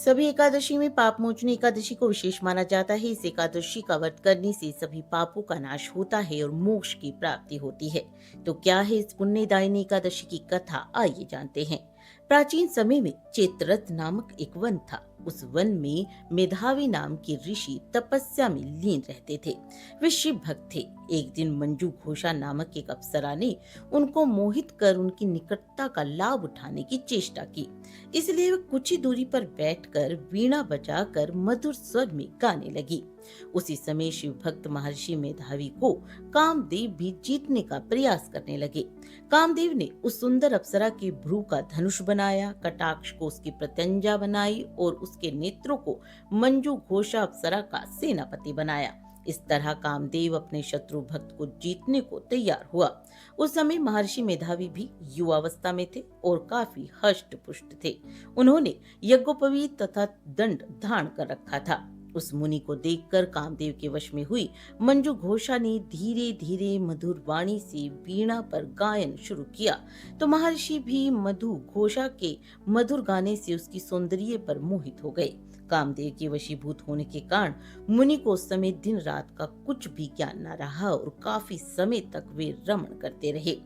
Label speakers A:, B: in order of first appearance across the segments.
A: सभी एकादशी में पाप मोचनी एकादशी को विशेष माना जाता है। इस एकादशी का व्रत करने से सभी पापों का नाश होता है और मोक्ष की प्राप्ति होती है। तो क्या है इस पुण्यदायिनी एकादशी की कथा, आइए जानते हैं। प्राचीन समय में चेतरथ नामक एक वन था। उस वन में मेधावी नाम के ऋषि तपस्या में लीन रहते थे। वे शिव भक्त थे। एक दिन मंजू घोषा नामक एक अप्सरा ने उनको मोहित कर उनकी निकटता का लाभ उठाने की चेष्टा की। इसलिए वे कुछ ही दूरी पर बैठकर वीणा बजाकर मधुर स्वर में गाने लगी। उसी समय शिव भक्त महर्षि मेधावी को कामदेव भी जीतने का प्रयास करने लगे। कामदेव ने उस सुंदर अप्सरा के भ्रू का धनुष बनाया, कटाक्ष को उसकी प्रत्यंजा बनाई और उसके नेत्रों को मंजू घोषा अप्सरा का सेनापति बनाया। इस तरह कामदेव अपने शत्रु भक्त को जीतने को तैयार हुआ। उस समय महर्षि मेधावी भी युवावस्था में थे और काफी हष्ट पुष्ट थे। उन्होंने यज्ञोपवीत तथा दंड धारण कर रखा था। उस मुनि को देखकर कामदेव के वश में हुई मंजू घोषा ने धीरे धीरे मधुर वाणी से वीणा पर गायन शुरू किया। तो महर्षि भी मधु घोषा के मधुर गाने से उसकी सौंदर्य पर मोहित हो गए। कामदेव के वशीभूत होने के कारण मुनि को उस समय दिन रात का कुछ भी ज्ञान न रहा और काफी समय तक वे रमण करते रहे।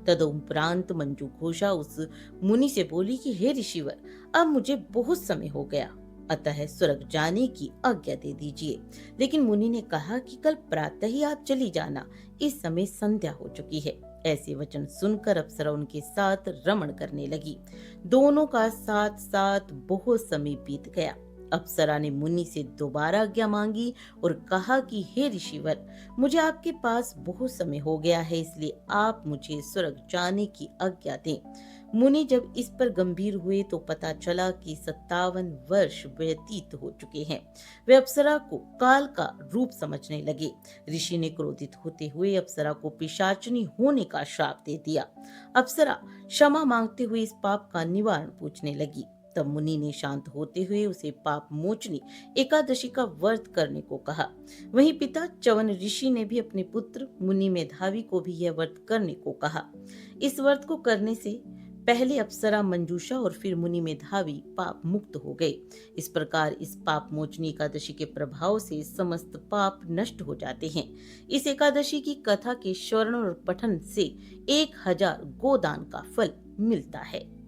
A: तदुपरांत मंजू घोषा उस मुनि से बोली कि हे ऋषिवर, अब मुझे बहुत समय हो गया, अतः स्वर्ग जाने की आज्ञा दे दीजिए। लेकिन मुनि ने कहा कि कल प्रातः ही आप चली जाना, इस समय संध्या हो चुकी है। ऐसे वचन सुनकर अप्सरा उनके साथ रमण करने लगी। दोनों का साथ साथ बहुत समय बीत गया। अप्सरा ने मुनि से दोबारा आज्ञा मांगी और कहा कि हे ऋषिवर, मुझे आपके पास बहुत समय हो गया है, इसलिए आप मुझे स्वर्ग जाने की आज्ञा दें। मुनि जब इस पर गंभीर हुए तो पता चला कि 57 वर्ष व्यतीत हो चुके हैं। वे अप्सरा को काल का रूप समझने लगे। ऋषि ने क्रोधित होते हुए अप्सरा को पिशाचिनी होने का श्राप दे दिया। अप्सरा क्षमा मांगते हुए इस पाप का निवारण पूछने लगी। तब मुनि ने शांत होते हुए उसे पाप मोचनी एकादशी का व्रत करने को कहा। वहीं पिता च्यवन ऋषि ने भी अपने पुत्र मुनि मेधावी को भी यह व्रत करने को कहा। इस व्रत को करने से पहले अप्सरा मंजूषा और फिर मुनि मेधावी पाप मुक्त हो गए। इस प्रकार इस पाप मोचनी एकादशी के प्रभाव से समस्त पाप नष्ट हो जाते हैं। इस एकादशी की कथा के श्रवण और पठन से 1000 गोदान का फल मिलता है।